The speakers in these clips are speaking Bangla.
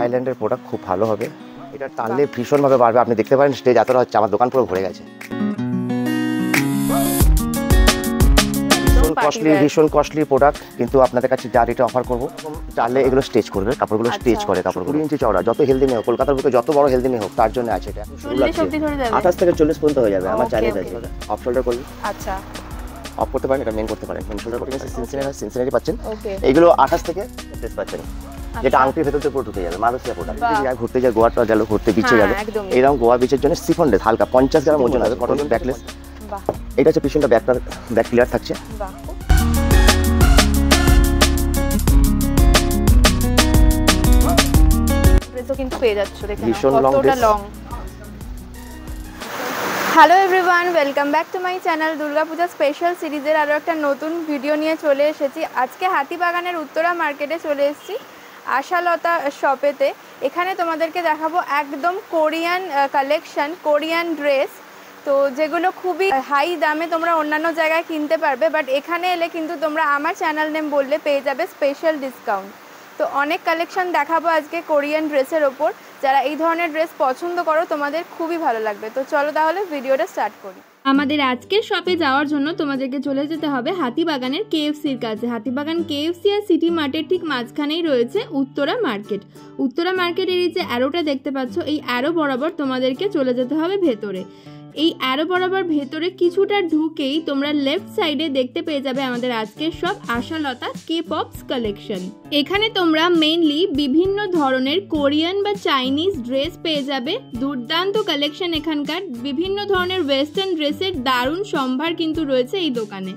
থাইল্যান্ডের প্রোডাক্ট, খুব ভালো হবে। এটা টানলে ভীষণভাবে বাড়বে। আপনি দেখতে পারেন স্টেজ এতটা হচ্ছে, আমার দোকান পুরো ভরে গেছে। ভীষণ কস্টলি প্রোডাক্ট, কিন্তু আপনাদের কাছে যা রেটে অফার করবো, চাইলে এগুলো স্টেজ করবে, কাপড়গুলো স্টেজ করে, কাপড়গুলো 20 ইঞ্চি চওড়া, যত হেলদি মেয়ে হোক, কলকাতার বুকে যত বড় হেলদি মেয়ে হোক তার জন্য আছে এটা। 28 থেকে 40 পর্যন্ত হয়ে যাবে, আমার চ্যালেঞ্জ আছে। অফ শোল্ডার করলে আচ্ছা অফ করতে পারেন, এটা মেন করতে পারেন। মেন শোল্ডার করলে সিনসিনারি পাচ্ছেন, এগুলো 28 থেকে 30 পাচ্ছেন, যেটা আংটির ভেতর থেকে পুরো ঢুকে যাবে। মালয়েশিয়া প্রোডাক্ট, ঘুরতে যায়, গোয়াটা গেল, ঘুরতে বিচে গেল, এরকম গোয়া বিচের জন্য সিফন ড্রেস, হালকা 50 গ্রাম ওজন আছে, কটন ব্যাকলেস। এটা হচ্ছে পিছনটা ব্যাক ক্লিয়ার থাকছে। কিন্তু পেয়ে যাচ্ছ, দেখেন ভীষণ long. Hello everyone, welcome back to my channel. Durga Puja special সিরিজের আরও একটা নতুন ভিডিও নিয়ে চলে এসেছি। আজকে হাতিবাগানের উত্তরা মার্কেটে চলে এসেছি আশালতা শপেতে। এখানে তোমাদেরকে দেখাবো একদম কোরিয়ান কালেকশন, কোরিয়ান ড্রেস, তো যেগুলো খুবই হাই দামে তোমরা অন্যান্য জায়গায় কিনতে পারবে, বাট এখানে এলে কিন্তু তোমরা আমার চ্যানেল নেম বললে পেয়ে যাবে স্পেশাল ডিসকাউন্ট। তো অনেক কালেকশন দেখাবো আজকে কোরিয়ান ড্রেসের ওপর। যারা এই ধরনের ড্রেস পছন্দ করো তোমাদের খুবই ভালো লাগবে। তো চলো তাহলে ভিডিওটা স্টার্ট করি। আমাদের আজকের শপে যাওয়ার জন্য তোমাদেরকে চলে যেতে হবে হাতিবাগানের কেএফসির কাছে। হাতিবাগান কেএফসি আর সিটি মার্টের ঠিক মাঝখানেই রয়েছে উত্তরা মার্কেট। উত্তরা মার্কেটের এই যে অ্যারোটা দেখতে পাচ্ছ, এই অ্যারো বরাবর তোমাদেরকে চলে যেতে হবে ভেতরে। এই অ্যারো বরাবর ভেতরে কিছুটা ঢুকেই তোমরা লেফট সাইডে দেখতে পেয়ে যাবে আমাদের আজকের সব আশালতা কে পপস কালেকশন। এখানে তোমরা মেইনলি বিভিন্ন ধরনের কোরিয়ান বা চাইনিজ ড্রেস পেয়ে যাবে। দুর্দান্ত কালেকশন এখানকার, বিভিন্ন ধরনের ওয়েস্টার্ন ড্রেসের দারুণ সম্ভার কিন্তু রয়েছে এই দোকানে।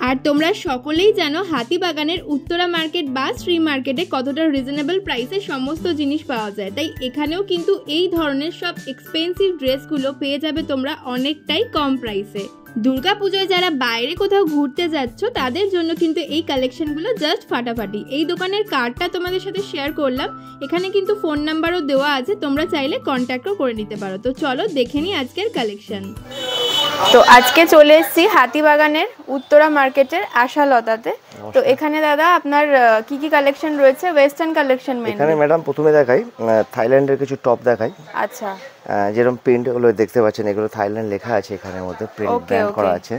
আর তোমরা সকলেই জানো হাতিবাগানের উত্তরা মার্কেট বা শ্রী মার্কেটে কতটা রিজনেবল প্রাইসে সমস্ত জিনিস পাওয়া যায়, তাই এখানেও কিন্তু এই ধরনের সব এক্সপেন্সিভ ড্রেসগুলো পেয়ে যাবে তোমরা অনেকটাই কম প্রাইসে। দুর্গাপুজোয় যারা বাইরে কোথাও ঘুরতে যাচ্ছ তাদের জন্য কিন্তু এই কালেকশনগুলো জাস্ট ফাটাফাটি। এই দোকানের কার্ডটা তোমাদের সাথে শেয়ার করলাম, এখানে কিন্তু ফোন নাম্বারও দেওয়া আছে, তোমরা চাইলে কন্ট্যাক্টও করে নিতে পারো। তো চলো দেখে নিই আজকের কালেকশন। তো আজকে চলে এসেছি হাতিবাগানের উত্তরা মার্কেটের আশালতাতে। তো এখানে দাদা আপনার কি কি কালেকশন রয়েছে? Western collection mainly. এখানে ম্যাডাম প্রথমে দেখাই থাইল্যান্ডের কিছু টপ দেখাই। আচ্ছা, যেরকম প্রিন্টগুলো দেখতে পাচ্ছেন, এগুলো থাইল্যান্ড লেখা আছে এখানের মধ্যে, প্রিন্ট ব্র্যান্ড করা আছে।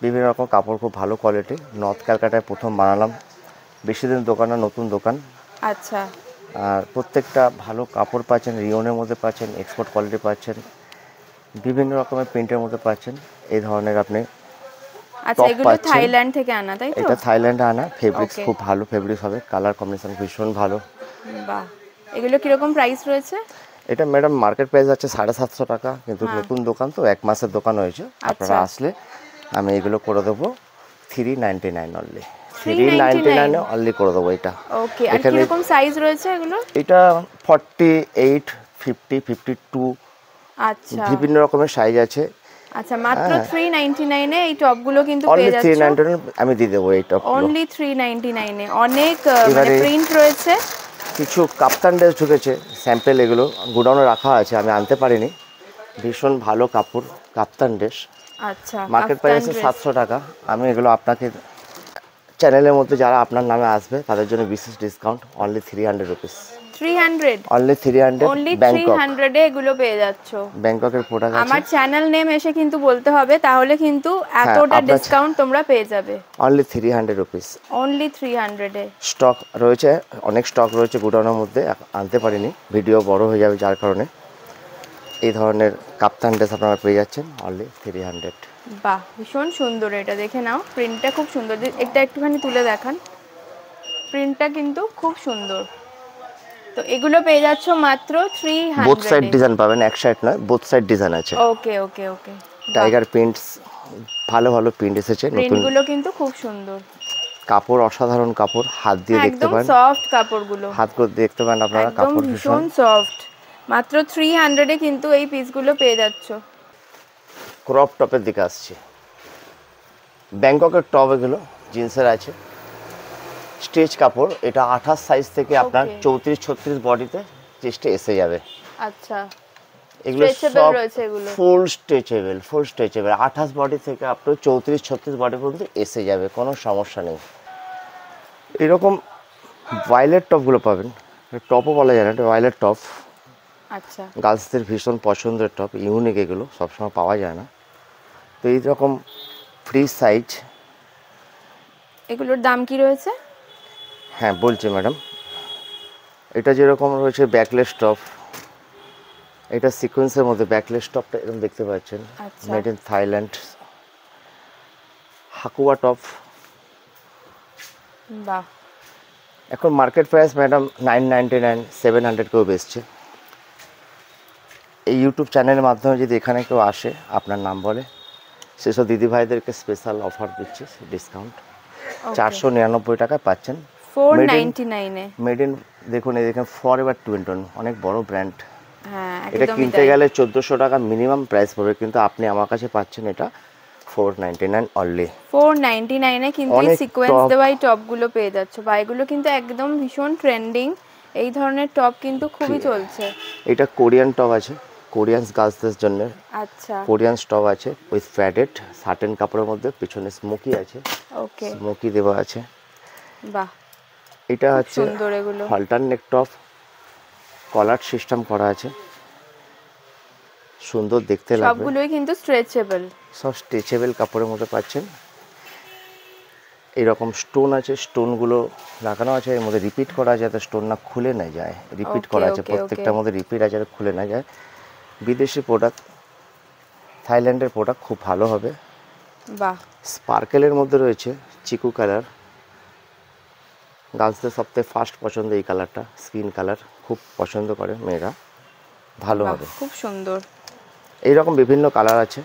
বিভিন্ন রকম কাপড়, খুব ভালো কোয়ালিটি। নর্থ ক্যালকাটায় প্রথম বানালাম, বেশি দিন দোকান না, নতুন দোকান। আচ্ছা, আর প্রত্যেকটা ভালো কাপড় পাচ্ছেন, রিওনের মধ্যে পাচ্ছেন, এক্সপোর্ট কোয়ালিটি পাচ্ছেন, বিভিন্ন রকমের প্রিন্টের মধ্যে পাচ্ছেন। এই ধরনের আপনি আচ্ছা, এগুলো থাইল্যান্ড থেকে আনা, তাই তো? এটা থাইল্যান্ডে আনা, ফেব্রিক্স খুব ভালো ফেব্রিক্স হবে, কালার কম্বিনেশন ভীষণ ভালো। বাহ, এগুলো কিরকম প্রাইস রয়েছে? এটা ম্যাডাম মার্কেট প্রাইস আছে 750 টাকা, কিন্তু নতুন দোকান তো, 1 মাসের দোকান হয়েছে। আপনারা আসলে আমি এগুলো করে দেবো 399 অনলি। 399 অনলি করে দেবো এটা। ওকে, আর কিরকম সাইজ রয়েছে এগুলো? এটা 48, 50, 52, আচ্ছা, বিভিন্ন রকমের সাইজ আছে। আচ্ছা, মাত্র 399 এ এই টপগুলো কিন্তু পেয়ে যাচ্ছ। 399 আমি দিয়ে দেবো এই টপ। অনলি 399 এ অনেক মানে প্রিন্ট রয়েছে। কিছু কাপ্তান ড্রেস ঢুকেছে স্যাম্পল, এগুলো গোডাউনে রাখা আছে, আমি আনতে পারিনি। ভীষণ ভালো কাপড়, কাপ্তান ড্রেস। আচ্ছা, মার্কেট প্রাইস আছে 700 টাকা। আমি এগুলো আপনাকে চ্যানেলের মধ্যে যারা আপনার নামে আসবে তাদের জন্য বিশেষ discount, only 300 rupees. 300 only 300 only 300 এ এগুলো পেয়ে যাচ্ছ। ব্যাংককের প্রোডাক্ট আছে। আমার চ্যানেল নেম এসে কিন্তু বলতে হবে, তাহলে কিন্তু এতটা ডিসকাউন্ট তোমরা পেয়ে যাবে। অনলি 300 রুপিস, অনলি 300 এ। স্টক রয়েছে, অনেক স্টক রয়েছে গোডাউনের মধ্যে, আনতে পারিনি, ভিডিও বড় হয়ে যাবে যার কারণে। এই ধরনের কাপ্তান ড্রেস আপনারা পেয়ে যাচ্ছেন অনলি 300। বাহ, ভীষণ সুন্দর, এটা দেখে নাও, প্রিন্টটা খুব সুন্দর। এটা একটুখানি তুলে দেখান, প্রিন্টটা কিন্তু খুব সুন্দর। তো এগুলো পেয়ে যাচ্ছ মাত্র 300। বোথ সাইড ডিজাইন পাবেন, এক সাইড নয়, বোথ সাইড ডিজাইন আছে। ওকে ওকে ওকে, টাইগার প্রিন্টস, ভালো ভালো প্রিন্ট এসেছে নতুন, প্রিন্টগুলো কিন্তু খুব সুন্দর। কাপড় অসাধারণ কাপড়, হাত দিয়ে দেখতে পারেন, একদম সফট কাপড়গুলো, হাত করে দেখতে পারেন আপনারা, কাপড় ভীষণ সফট। মাত্র 300 এ কিন্তু এই পিসগুলো পেয়ে যাচ্ছ। ক্রপ টপের দিকে আসছে, ব্যাংককের টপ, এগুলো জিন্সের আছে, স্ট্রেচ কাপড়। এটা 28 সাইজ থেকে আপনার 34-36 বডিতে চেস্টে এসে যাবে। আচ্ছা, এগুলো স্ট্রেচেবল রয়েছে, এগুলো ফুল স্ট্রেচেবল, ফুল স্ট্রেচেবল। 28 বডি থেকে আপনার 34-36 বডি পর্যন্ত এসে যাবে, কোনো সমস্যা নেই। এরকম ভায়োলেট টপগুলো পাবেন, টপও বলা যায় না, এটা রয়্যালের টপ। আচ্ছা, গার্লসদের ভীষণ পছন্দের টপ, ইউনিক, এগুলো সবসময় পাওয়া যায় না। তো এই রকম ফ্রি সাইজ। এগুলোর দাম কি রয়েছে? হ্যাঁ বলছি ম্যাডাম, এটা যেরকম রয়েছে ব্যাকলেস টপ, এটা সিকোয়েন্সের মধ্যে ব্যাকলেস টপটা এরকম দেখতে পাচ্ছেন, আচ্ছা। Made in Thailand. হাকুয়া টপ, বাহ, এখন মার্কেট প্রাইস ম্যাডাম 999, 700 কেউ বেচছে। এই ইউটিউব চ্যানেলের মাধ্যমে যদি এখানে কেউ আসে, আপনার নাম বলে, সেসব দিদিভাইদেরকে স্পেশাল অফার দিচ্ছে, ডিসকাউন্ট 499 টাকায় পাচ্ছেন। 499 এ। মেড ইন, দেখুন এই দেখুন ফরএভার 21, অনেক বড় ব্র্যান্ড। হ্যাঁ, এটা একদমই কিনতে তাই। গেলে 1400 টাকা মিনিমাম প্রাইস পড়বে, কিন্তু আপনি আমার কাছে পাচ্ছেন এটা 499 অনলি। 499 এ কিন্তু এই অনেক সিকোয়েন্স top। দেওয়া এই টপগুলো পেয়ে যাচ্ছ। বা এগুলো কিন্তু একদম ভীষণ ট্রেন্ডিং, এই ধরনের টপ কিন্তু খুবই চলছে। এটা কোরিয়ান টপ আছে, কোরিয়ান গার্লসদের জন্য আচ্ছা, কোরিয়ান টপ আছে উইথ প্যাডেড সার্টেন কাপড়ের মধ্যে, পিছনে স্মোকি আছে, ওকে, স্মোকি দেওয়া আছে। বাহ, এটা হচ্ছে সুন্দর এগুলো। হলটার নেক টপ, কলার সিস্টেম করা আছে, সুন্দর দেখতে লাগবে। সবগুলোই কিন্তু স্ট্রেচেবল। সব স্ট্রেচেবল কাপড়ের মধ্যে পাচ্ছেন। এইরকম স্টোন আছে, স্টোনগুলো লাগানো আছে, এর মধ্যে রিপিট করা আছে যাতে স্টোন না খুলে না যায়, রিপিট করা আছে, প্রত্যেকটার মধ্যে রিপিট আছে যাতে খুলে না যায়। বিদেশি প্রোডাক্ট, থাইল্যান্ডের প্রোডাক্ট খুব ভালো হবে। বাহ, স্পার্কেলের মধ্যে রয়েছে চিকু কালার, গার্লসদের সবথেকে ফার্স্ট পছন্দ এই কালারটা, স্কিন কালার, খুব পছন্দ করে মেয়েরা, ভালো হবে। খুব সুন্দর। এইরকম বিভিন্ন কালার আছে।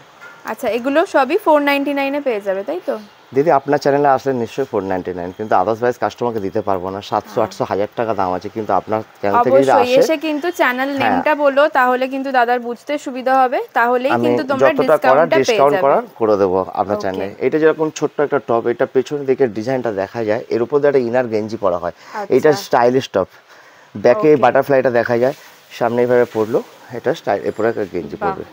আচ্ছা, এগুলো সবই 499 এ পেয়ে যাবে, তাই তো? দিদি আপনার চ্যানেলে আসলে নিশ্চয়ই 499, কিন্তু আদার্স ওয়াইজ কাস্টমারকে দিতে পারবো না, 700, 800, 1000 টাকা দাম আছে, কিন্তু আপনার চ্যানেল থেকে যদি অবশ্যই আসে এসে কিন্তু চ্যানেল নেমটা বলো, তাহলে কিন্তু দাদার বুঝতে সুবিধা হবে, তাহলেই আমি কিন্তু তোমরা যতটা করার ডিসকাউন্টটা পেয়ে ডিসকাউন্ট যাবে। করার করে দেবো আপনার চ্যানেলে। এটা যেরকম ছোট্ট একটা টপ, এটা পেছনের দিকে ডিজাইনটা দেখা যায়, এর উপর দিয়ে একটা ইনার গেঞ্জি পরা হয়, এটা স্টাইলিশ টপ। ব্যাকে বাটারফ্লাইটা দেখা যায়, সামনে এইভাবে পড়লো, এটা স্টাইল, এরপরে একটা গেঞ্জি পরবে,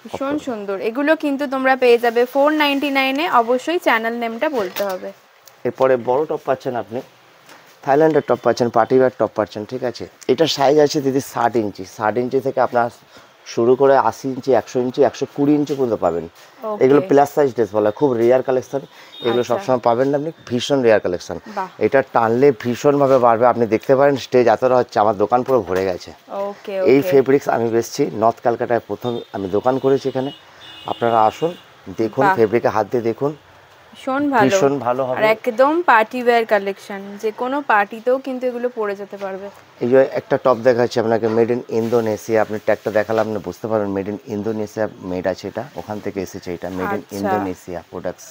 ভীষণ সুন্দর। এগুলো কিন্তু তোমরা পেয়ে যাবে 499 এ, অবশ্যই চ্যানেল নেমটা বলতে হবে। এরপরে বড় টপ পাচ্ছেন আপনি, থাইল্যান্ডের টপ পাচ্ছেন, পার্টিওয়্যার টপ পাচ্ছেন, ঠিক আছে। এটা সাইজ আছে দিদি 60 ইঞ্চি, 60 ইঞ্চি থেকে আপনার শুরু করে 80 ইঞ্চি, 100 ইঞ্চি, 120 ইঞ্চি পর্যন্ত পাবেন। এগুলো প্লাস সাইজ ড্রেস বলা, খুব রেয়ার কালেকশন, এগুলো সবসময় পাবেন না আপনি, ভীষণ রেয়ার কালেকশন। এটা টানলে ভীষণভাবে বাড়বে, আপনি দেখতে পারেন স্টেজ এতটা হচ্ছে, আমার দোকান পুরো ভরে গেছে। এই ফেব্রিক্স আমি বেচছি নর্থ ক্যালকাটায়, প্রথম আমি দোকান করেছি এখানে, আপনারা আসুন দেখুন, ফেব্রিকে হাত দিয়ে দেখুন, ভীষণ ভালো হবে। আর একদম পার্টি ওয়্যার কালেকশন, যে কোনো পার্টিতেও কিন্তু এগুলো পরে যেতে পারবে। এই যে একটা টপ দেখাচ্ছি আপনাকে, মেড ইন ইন্দোনেশিয়া, আপনি ট্যাগটা দেখালে আপনি বুঝতে পারবেন মেড ইন ইন্দোনেশিয়া মেড আছে, এটা ওখান থেকে এসেছে, এটা মেড ইন ইন্দোনেশিয়া প্রোডাক্টস।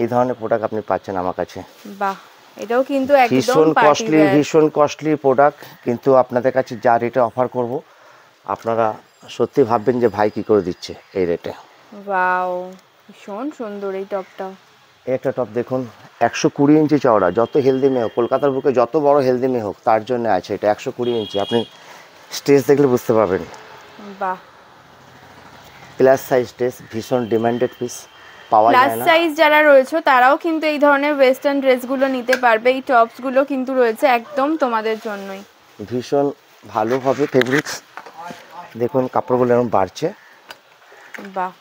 এই ধরনের প্রোডাক্ট আপনি পাচ্ছেন আমার কাছে। বাহ, এটাও কিন্তু একদম ভীষণ কস্টলি, ভীষণ কস্টলি প্রোডাক্ট, কিন্তু আপনাদের কাছে যা রেটে অফার করব আপনারা সত্যি ভাববেন যে ভাই কি করে দিচ্ছে এই রেটে। ওয়াও, ভীষণ সুন্দর এই টপটা। একটা টপ দেখুন, 120 ইঞ্চি চওড়া, যত হেলদি মেয়ে হোক, কলকাতার বুকে যত বড় হেলদি মেয়ে হোক তার জন্য আছে এটা, 120 ইঞ্চি, আপনি স্টেজ দেখলে বুঝতে পারবেন। বাহ, প্লাস সাইজ ড্রেস, ভীষণ ডিমান্ডেড পিস, পাওয়া যায় না। প্লাস সাইজ যারা রয়েছে তারাও কিন্তু এই ধরনের ওয়েস্টার্ন ড্রেসগুলো নিতে পারবে, এই টপসগুলো কিন্তু রয়েছে একদম তোমাদের জন্যই। ভীষণ ভালো হবে ফেব্রিক্স, দেখুন কাপড়গুলো এরকম বাড়ছে। বাহ,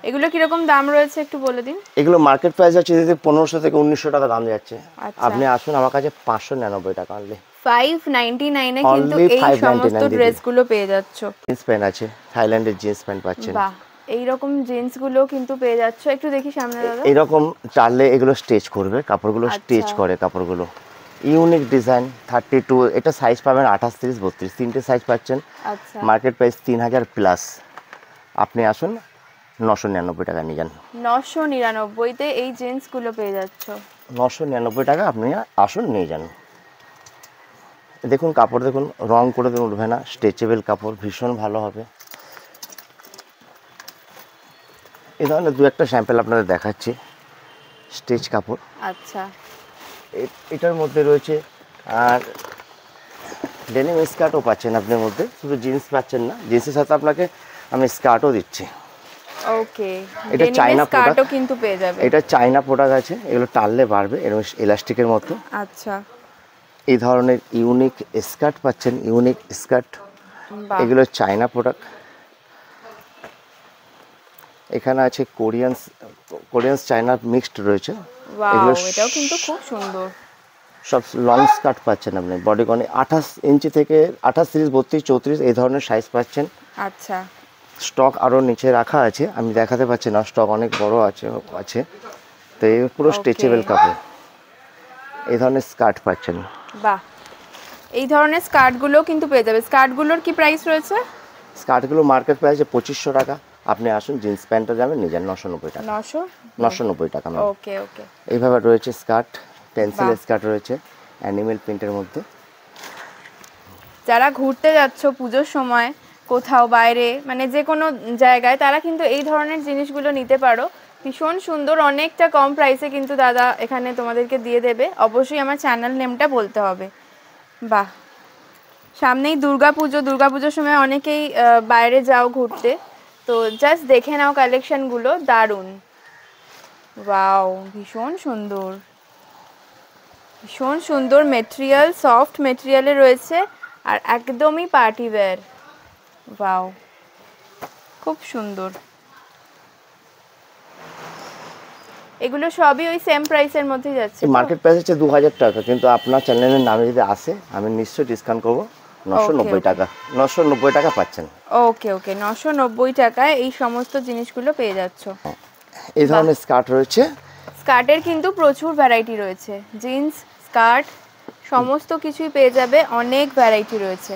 এগুলো কিরকম দাম রয়েছে একটু বলে দিন। এগুলো মার্কেট প্রাইস আছে দিদি 1500 থেকে 1900 টাকা দাম যাচ্ছে, আপনি আসুন আমার কাছে 599 টাকা অনলি। 599 এ কিন্তু এই সমস্ত ড্রেসগুলো পেয়ে যাচ্ছ। জিন্স প্যান্ট আছে, থাইল্যান্ডের জিন্স প্যান্ট পাচ্ছেন। বাহ, এইরকম জিন্সগুলো কিন্তু পেয়ে যাচ্ছ, একটু দেখি সামনে দাদা। এইরকম টানলে এগুলো স্টিচ করবে, কাপড়গুলো স্টিচ করে, কাপড়গুলো ইউনিক ডিজাইন। 32, এটা সাইজ পাবেন 28, 30, 32, তিনটে সাইজ পাচ্ছেন। আচ্ছা, মার্কেট প্রাইস 3000 প্লাস, আপনি আসুন 999 টাকা নিয়ে যান। 999 তে এই জিন্সগুলো পেয়ে যাচ্ছ। 999 টাকা, আপনি আসুন নিয়ে যান। দেখুন কাপড় দেখুন, রং করে দেখুন উঠবে না, স্ট্রেচেবল কাপড়, ভীষণ ভালো হবে। এই ধরনের দু একটা স্যাম্পল আপনাদের দেখাচ্ছি, স্টেজ কাপড়। আচ্ছা, এটার মধ্যে রয়েছে আর ডেনিম স্কার্টও পাচ্ছেন আপনার মধ্যে, শুধু জিন্স পাচ্ছেন না, জিন্সের সাথে আপনাকে আমি স্কার্টও দিচ্ছি। ওকে, এটা চাইনা স্কার্টও কিন্তু পেয়ে যাবে। এটা চাইনা প্রোডাক্ট আছে, এগুলো টানলে বাড়বে, এরকম ইলাস্টিকের মতো। আচ্ছা, এই ধরনের ইউনিক স্কার্ট পাচ্ছেন, ইউনিক স্কার্ট। বাহ, এগুলো চায়না প্রোডাক্ট। এখানে আছে কোরিয়ান চায়না মিক্সড রয়েছে। ওয়াও, এটাও কিন্তু খুব সুন্দর। সব লং স্কার্ট পাচ্ছেন আপনি, বডিকনে 28 ইঞ্চি থেকে 28, 30, 32, 34 এই ধরনের সাইজ পাচ্ছেন। আচ্ছা, স্টক আরও নিচে রাখা আছে, আমি দেখাতে পারছি না, স্টক অনেক বড় আছে। তো এই পুরো স্ট্রেচেবল কাপড়, এই ধরনের স্কার্ট পাচ্ছেন। বাহ, এই ধরনের স্কার্টগুলো কিন্তু পেয়ে যাবে। স্কার্টগুলোর কি প্রাইস রয়েছে? স্কার্টগুলো মার্কেট প্রাইসে 2500 টাকা। আপনি আসুন, জিন্স প্যান্টটা যাবেন নিজের 990 টাকা। 990 টাকা। ওকে ওকে। এইভাবে রয়েছে স্কার্ট, পেন্সিল স্কার্ট রয়েছে অ্যানিমেল প্রিন্টের মধ্যে। যারা ঘুরতে যাচ্ছ পুজোর সময় কোথাও বাইরে, মানে যে কোনো জায়গায়, তারা কিন্তু এই ধরনের জিনিসগুলো নিতে পারো। ভীষণ সুন্দর, অনেকটা কম প্রাইসে কিন্তু দাদা এখানে তোমাদেরকে দিয়ে দেবে। অবশ্যই আমার চ্যানেল নেমটা বলতে হবে। বাহ, সামনেই দুর্গাপুজোর সময় অনেকেই বাইরে যাও ঘুরতে, তো জাস্ট দেখে নাও কালেকশনগুলো, দারুণ। ওয়াও, ভীষণ সুন্দর, ভীষণ সুন্দর মেটেরিয়াল, সফট মেটেরিয়ালে রয়েছে আর একদমই পার্টি ওয়্যার। ওয়াও, খুব সুন্দর। এগুলো সবই ওই সেম প্রাইসের মধ্যেই যাচ্ছে। মার্কেট প্রাইস হচ্ছে 2000 টাকা, কিন্তু আপনার চ্যানেলের নামে যদি আসে আমি নিশ্চয়ই ডিসকাউন্ট করব। 990 টাকা, 990 টাকা পাচ্ছেন। ওকে ওকে, 990 টাকায় এই সমস্ত জিনিসগুলো পেয়ে যাচ্ছ। এই ধরনের স্কার্ট রয়েছে। স্কার্টের কিন্তু প্রচুর ভ্যারাইটি রয়েছে, জিন্স, স্কার্ট সমস্ত কিছুই পেয়ে যাবে, অনেক ভ্যারাইটি রয়েছে।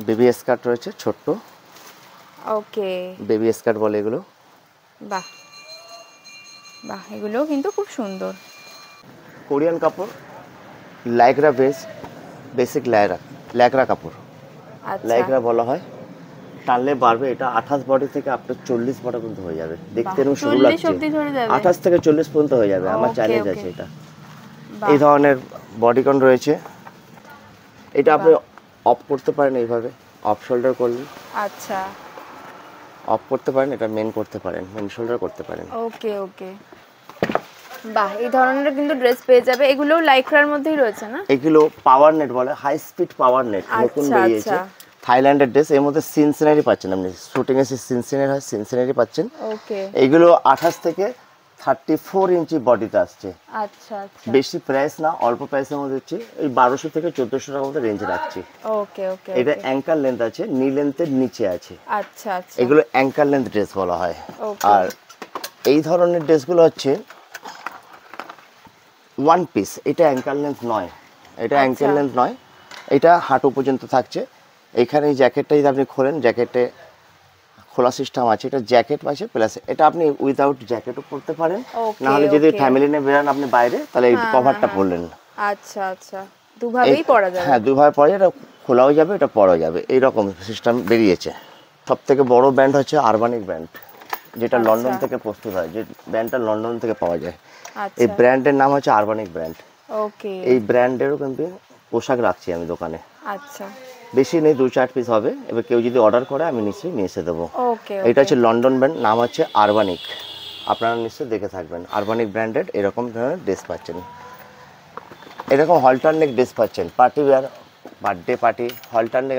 বেবি স্কার্ট রয়েছে ছোট্ট। ওকে, বেবি স্কার্ট বলে এগুলো। বাহ বাহ, এগুলো কিন্তু খুব সুন্দর। কোরিয়ান কাপড়, লাইকরা বেসিক লাইকরা কাপড়, আচ্ছা, লাইকরা বলা হয়। টানলে বাড়বে, এটা 28 বডি থেকে আপনার 40 বডি পর্যন্ত হয়ে যাবে। দেখতে এরকম শুরু লাগছে, 28 থেকে 40 পর্যন্ত হয়ে যাবে। আমার চ্যালেঞ্জ আছে এটা। এই ধরনের বডিকন রয়েছে। এটা আপনি অফ করতে পারেন, এইভাবে অফ শোল্ডার করলেন। আচ্ছা, অফ করতে পারেন, এটা মেন করতে পারেন, মেন শোল্ডার করতে পারেন। ওকে ওকে। বাহ, এই ধরনের কিন্তু ড্রেস পেয়ে যাবে। এগুলো লাইক্রার মধ্যেই রয়েছে না? এগুলো পাওয়ার নেট বলে, হাই স্পিড পাওয়ার নেট, নতুন বেরিয়েছে। থাইল্যান্ডের ড্রেস, এর মধ্যে সিনসিনারি পাচ্ছেন আপনি। শুটিং এ সিনসিনারি পাচ্ছেন। ওকে, এগুলো 28 থেকে 34 ইঞ্চি বডিতে আসছে। আচ্ছা আচ্ছা, বেশি প্রাইস না, অল্প প্রাইসের মধ্যে হচ্ছে এই 1200 থেকে 1400 টাকার মধ্যে রেঞ্জ রাখছি। ওকে ওকে। এটা অ্যাঙ্কার লেন্থ আছে, নি লেন্থের নিচে আছে। আচ্ছা আচ্ছা, এগুলো অ্যাঙ্কার লেন্থ ড্রেস বলা হয়। আর এই ধরনের ড্রেসগুলো হচ্ছে ওয়ান পিস। এটা অ্যাঙ্কার লেন্থ নয়, এটা অ্যাঙ্কার লেন্থ নয়, এটা হাঁটু পর্যন্ত থাকছে। এখানে এই জ্যাকেটটা যদি আপনি খোলেন, জ্যাকেটে খোলা সিস্টেম আছে। এটা জ্যাকেট আছে প্লাস এটা আপনি উইদাউট জ্যাকেটও পরতে পারেন। না হলে যদি ফ্যামিলি নিয়ে বেরান আপনি বাইরে, তাহলে এই কভারটা পরলেন। আচ্ছা আচ্ছা, দুভাবেই পরা যাবে। হ্যাঁ, দুভাবে পরা যাবে, এটা খোলাও যাবে, এটা পরা যাবে, এইরকম সিস্টেম বেরিয়েছে। সব থেকে বড় ব্র্যান্ড হচ্ছে আরবানিক ব্র্যান্ড, যেটা লন্ডন থেকে প্রস্তুত হয়, যে ব্র্যান্ডটা লন্ডন থেকে পাওয়া যায়। এই ব্র্যান্ডের নাম হচ্ছে আরবানিক ব্র্যান্ড। ওকে, এই ব্র্যান্ডেরও কিন্তু পোশাক রাখছি আমি দোকানে। আচ্ছা, বেশি নেই, 2-4 পিস হবে। এবার কেউ যদি অর্ডার করে আমি নিশ্চয়ই নিয়ে এসে দেবো। ওকে, এটা হচ্ছে লন্ডন ব্র্যান্ড, নাম হচ্ছে আরবানিক। আপনারা নিশ্চয়ই দেখে থাকবেন। আরবানিক ব্র্যান্ডেড এরকম ধরনের ড্রেস পাচ্ছেন, এরকম হলটারনেক ড্রেস পাচ্ছেন, party wear, birthday party, halterneck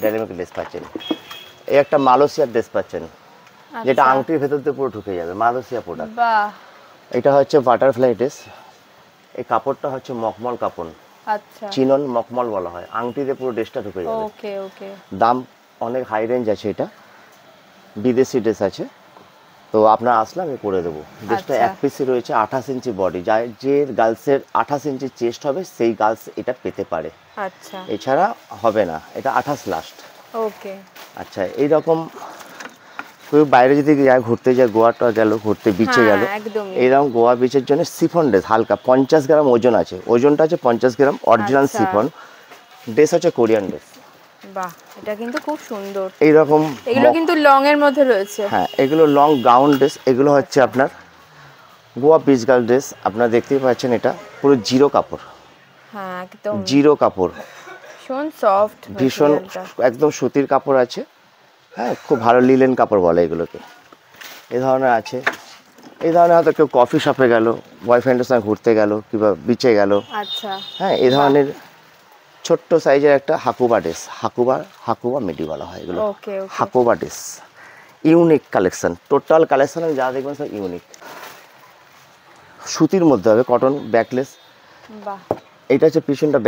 dynamic dress পাচ্ছেন। এই একটা মালয়েশিয়ার ড্রেস পাচ্ছেন, যেটা আংটির ভেতর দিয়ে পুরো ঢুকে যাবে, মালয়েশিয়া প্রোডাক্ট। বাহ, এটা হচ্ছে বাটারফ্লাই ড্রেস। এই কাপড়টা হচ্ছে মখমল কাপড়, আচ্ছা, চিনন মখমল বলা হয়। আংটিতে পুরো ড্রেসটা ঢুকে যাবে। ওকে ওকে। দাম অনেক হাই রেঞ্জ আছে, এটা বিদেশি ড্রেস আছে। তো আপনার আসলে আমি করে দেবো। ড্রেসটা এক পিসে রয়েছে, 28 ইঞ্চি বডি। যে গার্লসের 28 ইঞ্চি চেস্ট হবে সেই গার্লস এটা পেতে পারে, আচ্ছা, এছাড়া হবে না। এটা 28 লাস্ট। ওকে, আচ্ছা, এইরকম কেউ বাইরে যদি যায়, ঘুরতে যায়, গোয়াটা গেল ঘুরতে, বিচে গেল, এইরকম গোয়া বিচের জন্য সিফন ড্রেস, হালকা 50 গ্রাম ওজন আছে, ওজনটা আছে 50 গ্রাম, অরিজিনাল সিফন ড্রেস হচ্ছে কোরিয়ান ড্রেস। বাহ, এটা কিন্তু খুব সুন্দর। এইরকম এগুলো কিন্তু লং এর মধ্যে রয়েছে। হ্যাঁ, এগুলো লং গাউন ড্রেস। এগুলো হচ্ছে আপনার গোয়া বিচ গার্ল ড্রেস। আপনারা দেখতেই পাচ্ছেন, এটা পুরো জিরো কাপড়। হ্যাঁ, একদম জিরো কাপড়, ভীষণ সফট, ভীষণ একদম সুতির কাপড় আছে। হ্যাঁ, খুব ভালো লিলেন কাপড় বলে এগুলোকে। এই ধরনের আছে। এই ধরনের হয়তো কেউ কফি শপে গেল, বয়ফ্রেন্ডের সঙ্গে ঘুরতে গেল, কিংবা বিচে গেল। আচ্ছা, হ্যাঁ, এই ধরনের ছোট্ট সাইজের একটা হাকুবা ড্রেস, হাকুবা মিডি বলা হয় এগুলো। ওকে ওকে, হাকুবা dress unique collection, total collection যা দেখবেন সব ইউনিক। সুতির মধ্যে হবে, কটন, ব্যাকলেস। বাহ, এটা হচ্ছে পিছনটা,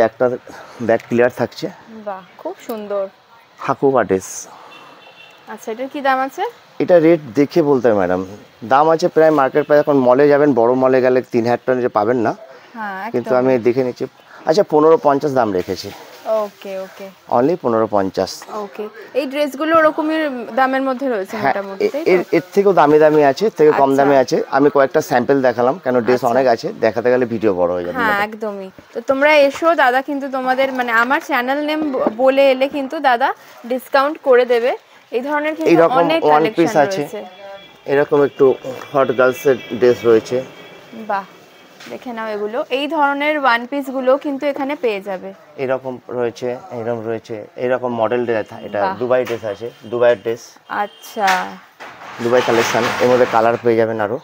ব্যাক ক্লিয়ার থাকছে। বাহ, খুব সুন্দর। হাকুবা ড্রেস। আচ্ছা, এটার কি দাম আছে? এটা রেট দেখে বলতে হবে ম্যাডাম, দাম আছে প্রায় মার্কেট প্রায়, এখন মলে যাবেন, বড় মলে গেলে 3000 টাকা যে পাবেন না, হ্যাঁ কিন্তু একদম। আমি দেখে নিচ্ছি। আচ্ছা 1550 দাম রেখেছি, ওকে ওকে অনলি 1550। ওকে, এই ড্রেসগুলো ওরকমই দামের মধ্যে রয়েছে হ্যাঁ, মোটামুটি, তাই তো? এর থেকেও দামি দামি আছে, এর থেকে কম আচ্ছা। দামে আছে। আমি কয়েকটা স্যাম্পল দেখালাম, কেন ড্রেস আচ্ছা। অনেক আছে, দেখাতে গেলে ভিডিও বড় হয়ে যাবে। হ্যাঁ একদমই। তো তোমরা এসো, দাদা কিন্তু তোমাদের মানে আমার চ্যানেল নেম বলে এলে কিন্তু দাদা ডিসকাউন্ট করে দেবে। এই ধরনের কিন্তু এইরকম অনেক ওয়ান পিস কালেকশন আছে, রয়েছে। এরকম একটু হট গার্লসের ড্রেস রয়েছে। বাহ, দেখে নাও এগুলো, এই ধরনের ওয়ান পিস গুলো কিন্তু এখানে পেয়ে যাবে। এরকম রয়েছে, এরকম রয়েছে, এরকম মডেল ড্রেস। এটা বাহ। দুবাই ড্রেস আছে, দুবাইয়ের ড্রেস, আচ্ছা, দুবাই কালেকশন। এর মধ্যে কালার পেয়ে যাবেন আরো।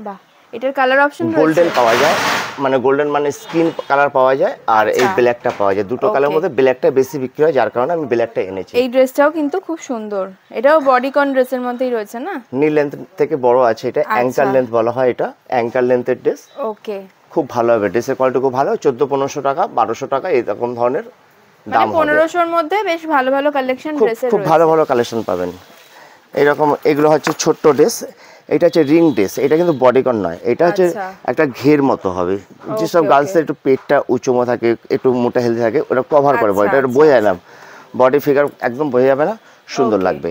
বাহ, এটার কালার অপশন রয়েছে? গোল্ডেন পাওয়া যায়, মানে গোল্ডেন মানে স্কিন কালার পাওয়া যায়, আর এই আচ্ছা। ব্ল্যাকটা পাওয়া যায়। দুটো কালারের মধ্যে ব্ল্যাকটা বেশি বিক্রি হয়, যার কারণে আমি ব্ল্যাকটা এনেছি। এই ড্রেসটাও কিন্তু খুব সুন্দর, এটাও বডিকন ড্রেসের মধ্যেই রয়েছে না? নি লেন্থ থেকে বড় আছে, এটা আচ্ছা। অ্যাঙ্কার লেন্থ বলা হয়, এটা অ্যাঙ্কার লেন্থের ড্রেস। ওকে, খুব ভালো হবে, ড্রেসের কোয়ালিটি খুব ভালো। 1400-1500 টাকা, 1200 টাকা এরকম ধরনের মানে দাম হবে। 1500-র মধ্যে বেশ ভালো ভালো কালেকশন ড্রেসের খুব রয়েছে। ভালো ভালো কালেকশন পাবেন। এরকম এগুলো হচ্ছে ছোট্ট ড্রেস, এটা হচ্ছে রিং ড্রেস, এটা কিন্তু বডিকন নয়, এটা হচ্ছে আচ্ছা। একটা ঘের মতো হবে। যেসব ওকে, গার্লসের একটু পেটটা উঁচুমো থাকে, একটু মোটা হেলদি থাকে, ওটা কভার করে আচ্ছা, বডিটা, এটা আচ্ছা, বোঝা যায় না, বডি ফিগার একদম বোঝা যাবে না, সুন্দর ওকে। লাগবে।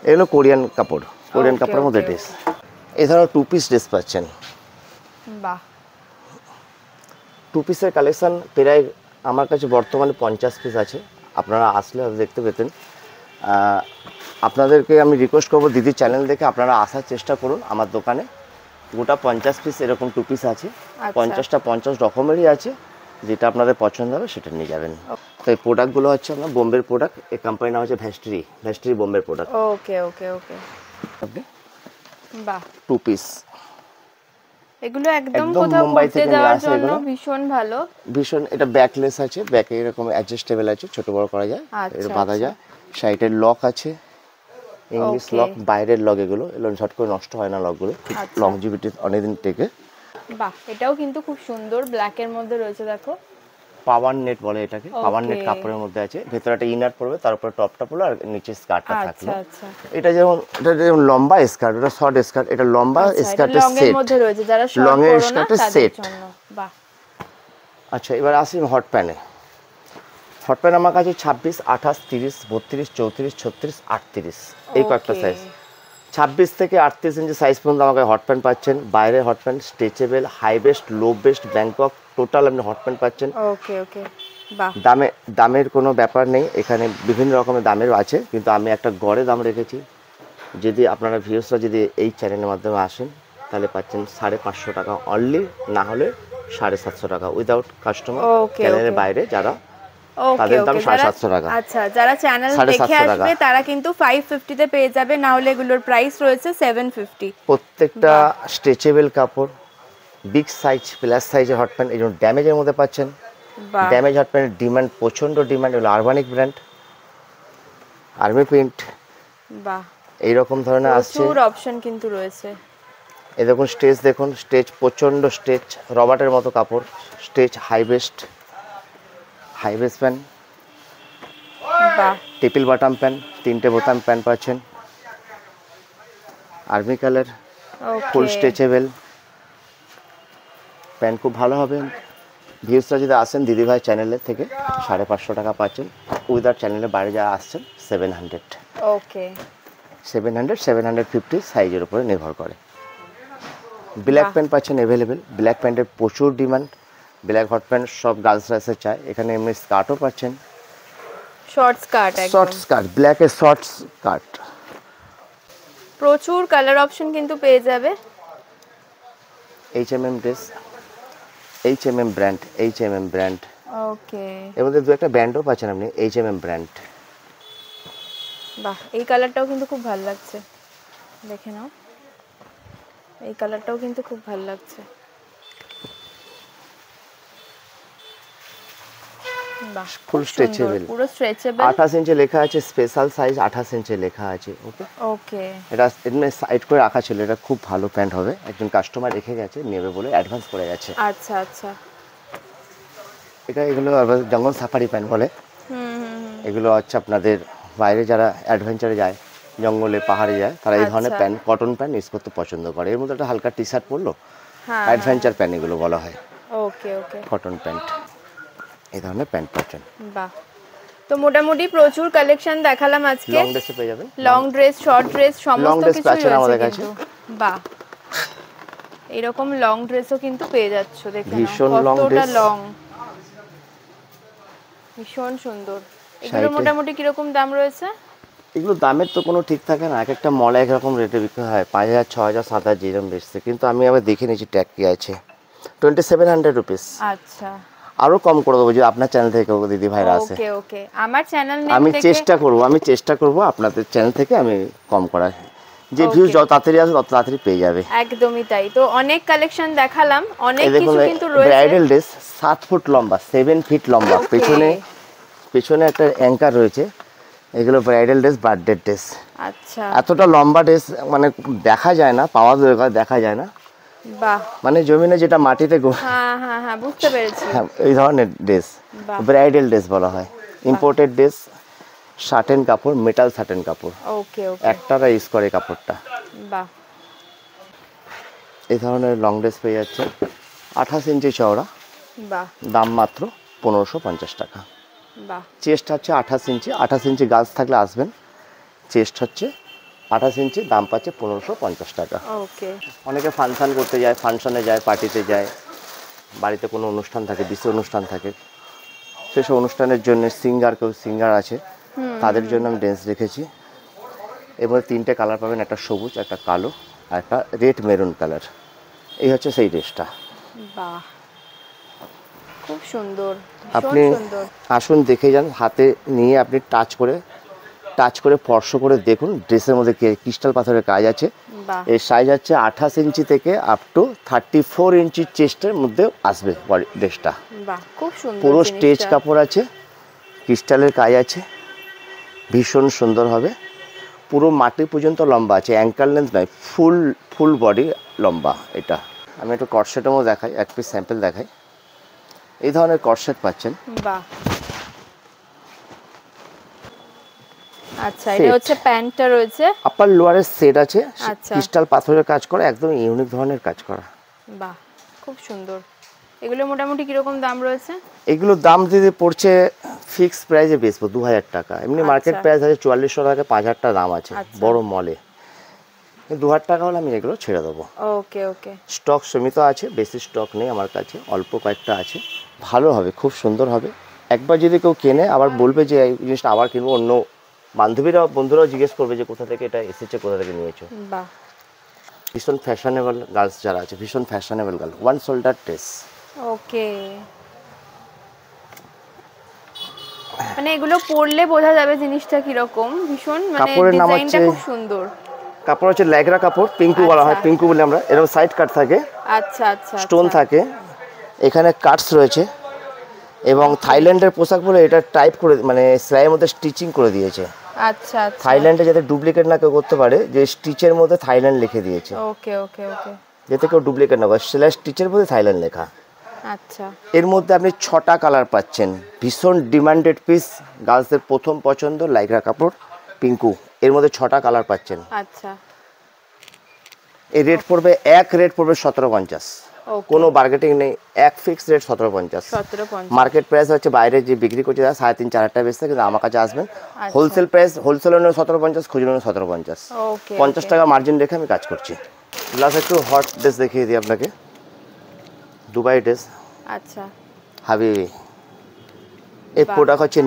এগুলো কোরিয়ান কাপড়, কোরিয়ান ওকে, কাপড়ের মধ্যে ওকে, ড্রেস। এই ধরনের 2 পিস ড্রেস পাচ্ছেন। বাহ, 2 পিসের কালেকশন প্রায় আমার কাছে বর্তমানে 50 পিস আছে, আপনারা আসলে হয়তো দেখতে পেতেন। আপনাদেরকে আমি রিকোয়েস্ট করবো, দিদির চ্যানেল দেখে আপনারা আসার চেষ্টা করুন আমার দোকানে। গোটা 50 পিস এরকম 2 পিস আছে, আচ্ছা। 50টা 50 রকমেরই আছে, যেটা আপনাদের পছন্দ হবে সেটা নিয়ে যাবেন। তো এই প্রোডাক্টগুলো হচ্ছে আপনার বোম্বের প্রোডাক্ট, এই কোম্পানির নাম হচ্ছে ভেস্ট্রি বোম্বের প্রোডাক্ট। ওকে ওকে ওকে, আপনি বাহ, 2 পিস এগুলো একদম একদম কোথাও মুম্বাই ঘুরতে থেকে নিয়ে যাওয়ার আসা জন্য এগুলো। ভীষণ ভালো। ভীষণ, এটা ব্যাকলেস আছে, ব্যাকে এরকম অ্যাডজাস্টেবল আছে, ছোট বড় করা যায়, আচ্ছা, এটা বাঁধা আচ্ছা। যায়। সাইডের লক আছে, ইংলিশ Okay. লক, বাইরের লক, এগুলো ঝট করে নষ্ট হয় না লকগুলো, আচ্ছা। লংজিভিটি অনেকদিন টেকে। বাহ, এটাও কিন্তু খুব সুন্দর, ব্ল্যাকের মধ্যে রয়েছে দেখো। পাওয়ার নেট বলে এটাকে, পাওয়ার নেট Okay. কাপড়ের মধ্যে আছে, ভেতরে একটা ইনার পড়বে, তার উপরে টপটা পড়লো, আর নিচে স্কার্টটা থাকলো। আচ্ছা আচ্ছা, এটা যেমন লম্বা স্কার্ট, ওটা শর্ট স্কার্ট, এটা লম্বা আচ্ছা, এটা স্কার্টের লং এর সেট, মধ্যে রয়েছে, যারা শর্ট লং এর পরো না স্কার্টের তাদের সেট। জন্য। বাহ, আচ্ছা, এবার আসি হট প্যানে। হট প্যান আমার কাছে 26, 28, 30, 32, 34, 36, 38 এই কয়েকটা Okay. সাইজ। 26 থেকে 38 ইঞ্চি সাইজ পর্যন্ত আমাকে হট প্যান্ট পাচ্ছেন। বাইরে hot pant stretchable, high waist, low waist, Bangkok, total আপনি হট প্যান্ট পাচ্ছেন। ওকে ওকে, বাহ, দামের কোনো ব্যাপার নেই, এখানে বিভিন্ন রকমের দামের আছে, কিন্তু আমি একটা গড়ে দাম রেখেছি। যদি আপনারা ভিউসরা যদি এই চ্যানেলের মাধ্যমে আসেন, তাহলে পাচ্ছেন 550 টাকা অনলি, না হলে 750 টাকা উইদাউট কাস্টমার। Okay, চ্যানেলের okay. বাইরে যারা, ওকে তাদের দাম ওকে, 750 টাকা। আচ্ছা, যারা চ্যানেল 750 দেখে টাকা। আসবে তারা কিন্তু 550 তে পেয়ে যাবে, না হলে এগুলোর প্রাইস রয়েছে 750। প্রত্যেকটা বাহ। স্ট্রেচেবল কাপড়, বিগ সাইজ, প্লাস সাইজের হট প্যান্ট, এই জন্য ড্যামেজের মধ্যে পাচ্ছেন। বাহ, ড্যামেজ হট প্যান্টের ডিমান্ড, প্রচণ্ড ডিমান্ড, হলো আরবানিক ব্র্যান্ড, আর্মি প্রিন্ট, বাহ, এইরকম ধরনের আসছে। প্রচুর অপশন কিন্তু রয়েছে। এই দেখুন স্টেজ, দেখুন স্টেজ, প্রচণ্ড স্টেজ, রবার্টের মতো কাপড়, স্টেজ, হাই বেস্ট প্যান্ট, বাহ, টেপিল বাটাম প্যান্ট, 3টে বোতাম প্যান্ট পাচ্ছেন, আর্মি কালার, ফুল ওকে, স্ট্রেচেবল প্যান্ট, খুব ভালো হবে। ভিউসটা যদি আসেন দিদিভাই চ্যানেলের থেকে 550 টাকা পাচ্ছেন, উইদাউট চ্যানেলের বাইরে যারা আসছেন 700, ওকে, 750 সাইজের উপরে নির্ভর করে। ব্ল্যাক বাহ। প্যান্ট পাচ্ছেন অ্যাভেলেবেল, ব্ল্যাক প্যান্টের প্রচুর ডিমান্ড, ব্ল্যাক হট প্যান্ট সব গার্লসরা এসে চায়। এখানে এমনি স্কার্টও পাচ্ছেন, শর্ট স্কার্ট, শর্ট একদম স্কার্ট, ব্ল্যাকের শর্ট স্কার্ট। প্রচুর কালার অপশন কিন্তু পেয়ে যাবে। H&M ড্রেস, H&M ব্র্যান্ড, ওকে, এর মধ্যে দু একটা ব্র্যান্ডও পাচ্ছেন আপনি, H&M ব্র্যান্ড। বাহ, এই কালারটাও কিন্তু খুব ভালো লাগছে, দেখে নাও, এই কালারটাও কিন্তু খুব ভালো লাগছে। বাহ ফুল স্ট্রেচেবল, পুরো স্ট্রেচেবল। 28 ইঞ্চি লেখা আছে, স্পেশাল সাইজ 28 ইঞ্চি লেখা আছে। ওকে ওকে, এটা এমনি সাইড করে রাখা ছিল, এটা খুব ভালো প্যান্ট হবে, একজন কাস্টমার রেখে গেছে নেবে বলে অ্যাডভান্স করে গেছে। আচ্ছা আচ্ছা, এগুলো জঙ্গল সাফারি প্যান্ট বলে। এগুলো হচ্ছে আপনাদের বাইরে যারা অ্যাডভেঞ্চারে যায়, জঙ্গলে পাহাড়ে যায়, তারা এই ধরনের প্যান্ট, কটন প্যান্ট ইউজ করতে পছন্দ করে। এর মধ্যে একটা হালকা টি শার্ট পরলো, অ্যাডভেঞ্চার প্যান্ট এগুলো বলা হয়। ওকে ওকে, কটন প্যান্ট, এই ধরনের প্যান্ট পাচ্ছেন। বাহ, তো মোটামুটি প্রচুর কালেকশন দেখালাম আজকে। লং ড্রেসে পেয়ে যাবেন, লং ড্রেস, শর্ট ড্রেস, সমস্ত কিছু আছে আমাদের কাছে। বাহ, এরকম লং ড্রেসও কিন্তু পেয়ে যাচ্ছ, দেখুন ভীষণ লং কতটা ড্রেস, লং, ভীষণ সুন্দর। এগুলো মোটামুটি কিরকম দাম রয়েছে? এগুলো দামের তো কোনো ঠিক থাকে না, এক একটা মলে এক রকম রেটে বিক্রি হয়, 5000, 6000, 7000 যেরকম বেচছে। কিন্তু আমি আবার দেখে নিয়েছি ট্যাগ কি আছে, 2700 রুপিস। আচ্ছা, আরো কম করে দেবো যদি আপনার চ্যানেল থেকে দিদি ভাইরা আছে। ওকে ওকে, আমার চ্যানেল নেম আমি থেকে চেষ্টা করব আপনাদের চ্যানেল থেকে আমি কম করার, যে ভিউজ যত তাড়াতাড়ি আসবে তত তাড়াতাড়ি পেয়ে যাবে। একদমই তাই। তো অনেক কালেকশন দেখালাম, অনেক কিছু কিন্তু রয়েছে। ব্রাইডাল ড্রেস 7 ফুট লম্বা, 7 ফিট লম্বা, পেছনে একটা অ্যাঙ্কার রয়েছে। এগুলো ব্রাইডাল ড্রেস, বার্থডে ড্রেস। আচ্ছা, এতটা লম্বা ড্রেস মানে দেখা যায় না, পাওয়া দরকার, দেখা যায় না। বাহ, মানে জমিনে যেটা মাটিতে হ্যাঁ হ্যাঁ হ্যাঁ, বুঝতে পেরেছি। এই ধরনের ড্রেস ব্রাইডাল ড্রেস বলা হয়। ইম্পোর্টেড ড্রেস, শার্টেন কাপড়, মেটাল শার্টেন কাপড়। ওকে ওকে, একটারা ইউজ করে কাপড়টা। বাহ, এই ধরনের লং ড্রেস পেয়ে যাচ্ছে 28 ইঞ্চি চওড়া, বাহ, দাম মাত্র 1550 টাকা। বাহ, চেস্ট হচ্ছে 28 ইঞ্চি, 28 ইঞ্চি গার্লস থাকলে আসবেন। চেস্ট হচ্ছে 28 ইঞ্চি, দাম পাচ্ছে 1550 টাকা। ওকে, অনেকে ফাংশন করতে যায়, ফাংশনে যায়, পার্টিতে যায়, বাড়িতে কোনো অনুষ্ঠান থাকে, বিশেষ অনুষ্ঠান থাকে, সেসব অনুষ্ঠানের জন্য কেউ সিঙ্গার আছে, তাদের জন্য আমি ড্রেস রেখেছি। এবার 3টে কালার পাবেন, একটা সবুজ, একটা কালো, আর একটা রেড মেরুন কালার। এই হচ্ছে সেই ড্রেসটা। বাহ, খুব সুন্দর, আপনি আসুন দেখে যান, হাতে নিয়ে আপনি টাচ করে স্পর্শ করে দেখুন ড্রেসের মধ্যে ক্রিস্টাল পাথরের কাজ আছে। এর সাইজ হচ্ছে 28 ইঞ্চি থেকে আপ টু 34 ইঞ্চি চেস্টের মধ্যে আসবে ড্রেসটা। বাহ, খুব সুন্দর, পুরো স্টেজ কাপড় আছে, ক্রিস্টালের কাজ আছে, ভীষণ সুন্দর হবে। পুরো মাটি পর্যন্ত লম্বা আছে, অ্যাঙ্কেল লেন্থ নয়, ফুল বডি লম্বা এটা। আমি একটু কটসেটের মধ্যে দেখাই, এক পিস স্যাম্পল দেখাই। এই ধরনের কটসেট পাচ্ছেন। বাহ, আচ্ছা, এটা হচ্ছে প্যান্টটা রয়েছে, আপার লোয়ারের সেট আছে, ক্রিস্টাল পাথরের কাজ করা, একদম ইউনিক ধরনের কাজ করা। বাহ, খুব সুন্দর। এগুলো মোটামুটি কিরকম দাম রয়েছে? এগুলোর দাম যদি পড়ছে ফিক্স প্রাইসে বেচবো 2000 টাকা, এমনি মার্কেট প্রাইস আছে 4400 টাকা, 5000 টাকা দাম আছে বড় মলে। 2000 টাকা হলে আমি এগুলো ছেড়ে দেবো। ওকে ওকে, স্টক সীমিত আছে, বেশি স্টক নেই আমার কাছে, অল্প কয়েকটা আছে। ভালো হবে, খুব সুন্দর হবে। একবার যদি কেউ কেনে আবার বলবে যে এই জিনিসটা আবার কিনবো, অন্য বন্ধুরাও জিজ্ঞেস করবে যে কোথা থেকে এটা এসেছে, কোথা থেকে নিয়েছো। বাহ, ভীষণ ফ্যাশনেবল গার্লস যারা আছে, ভীষণ fashionable girl, one shoulder dress. Okay, মানে এগুলো পরলে বোঝা যাবে জিনিসটা কিরকম, ভীষণ মানে ডিজাইনটা খুব সুন্দর। কাপড় হচ্ছে ল্যাগরা কাপড়, পিঙ্কু বলা হয়, পিঙ্কু বলে আমরা। এরকম সাইড কাট থাকে, আচ্ছা আচ্ছা, স্টোন থাকে, এখানে কাটস রয়েছে। এবং থাইল্যান্ডের পোশাক বলে এটা টাইপ করে, মানে সেলাইয়ের মধ্যে স্টিচিং করে দিয়েছে। আচ্ছা আচ্ছা, থাইল্যান্ডে যাতে ডুপ্লিকেট না কেউ করতে পারে, যে স্টিচের মধ্যে থাইল্যান্ড লিখে দিয়েছে। ওকে ওকে ওকে, যাতে কেউ ডুপ্লিকেট না করে, সেলাই স্টিচের মধ্যে থাইল্যান্ড লেখা। আচ্ছা, এর মধ্যে আপনি 6টা কালার পাচ্ছেন, ভীষণ ডিমান্ডেড পিস, গার্লসদের প্রথম পছন্দ লাইগ্রা কাপড় পিঙ্কু। এর মধ্যে 6টা কালার পাচ্ছেন। আচ্ছা, এই রেট পড়বে 1750, কোনো বার্গেটিং নেই, এক ফিক্স রেট 1750। মার্কেট প্রাইস হচ্ছে বাইরে যে বিক্রি করছে তারা 3.5-4 টাকা বেচছে, কিন্তু আমার কাছে আসবেন হোলসেল প্রাইস, হোলসেলও 1750, খুচরো 1750, 50 টাকা মার্জিন রেখে আমি কাজ করছি। প্লাস একটু হট ড্রেস দেখিয়ে দিই আপনাকে, দুবাই ড্রেস। আচ্ছা, হাবিবি, এই প্রোডাক্ট হচ্ছে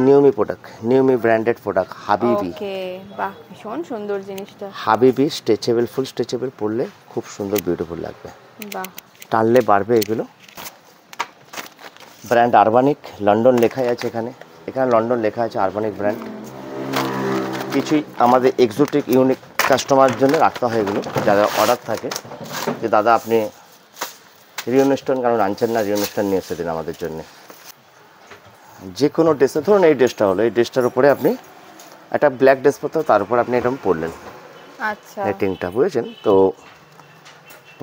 নিউমি ব্র্যান্ডেড প্রোডাক্ট, হাবিবি। ওকে, বাহ, ভীষণ সুন্দর জিনিসটা। হাবিবি স্ট্রেচেবল, ফুল স্ট্রেচেবল, পরলে খুব সুন্দর বিউটিফুল লাগবে। বাহ, টানলে বাড়বে এগুলো। ব্র্যান্ড আরবানিক, লন্ডন লেখাই আছে এখানে লন্ডন লেখা আছে, আরবানিক ব্র্যান্ড। কিছুই আমাদের এক্সোটিক ইউনিক কাস্টমার জন্য রাখতে হয় এগুলো, যারা অর্ডার থাকে যে দাদা আপনি রিওনেস্টন কারণ আনছেন না, রিওনেস্টন নিয়ে এসে দিন আমাদের জন্য। যে কোনো ড্রেসে ধরুন এই ড্রেসটা হলো, এই ড্রেসটার উপরে আপনি একটা ব্ল্যাক ড্রেস পরতে তার উপর আপনি এরকম পরলেন আচ্ছা নেটিংটা, বুঝেছেন তো?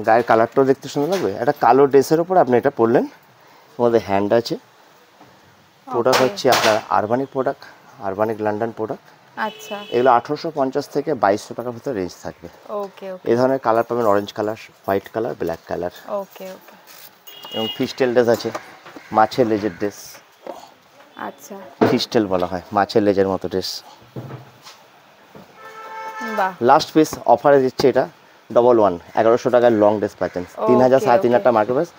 গায়ের কালারটাও দেখতে সুন্দর লাগবে। একটা কালো ড্রেসের উপর আপনি এটা পরলেন, আমাদের হ্যান্ড আছে। প্রোডাক্ট হচ্ছে আপনার আরবানিক প্রোডাক্ট, আরবানিক লন্ডন প্রোডাক্ট। আচ্ছা এগুলো 1850 থেকে 2200 টাকার ভিতরে রেঞ্জ থাকবে। ওকে ওকে এই ধরনের কালার পাবেন, orange colour, white colour, black colour. Okay okay এবং ফিস্টেল ড্রেস আছে, মাছের লেজের ড্রেস। আচ্ছা ফিস্টেল বলা হয়, মাছের লেজের মতো ড্রেস। বাহ লাস্ট পিস অফারে দিচ্ছে এটা 1100 টাকার লং ড্রেস পাচ্ছেন। 3000 3.5 টাকা মার্কেট প্রাইস।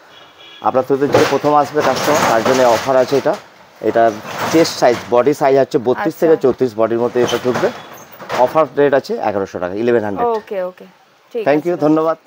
আপনার তো যে প্রথম আসবে কাস্টমার তার জন্য অফার আছে এটা। এটা চেস্ট সাইজ, বডি সাইজ হচ্ছে 32 থেকে 34 বডির মধ্যে এটা ঢুকবে। অফার রেট আছে 1100 টাকা, 1100। ওকে ওকে ঠিক থ্যাংক ইউ, ধন্যবাদ।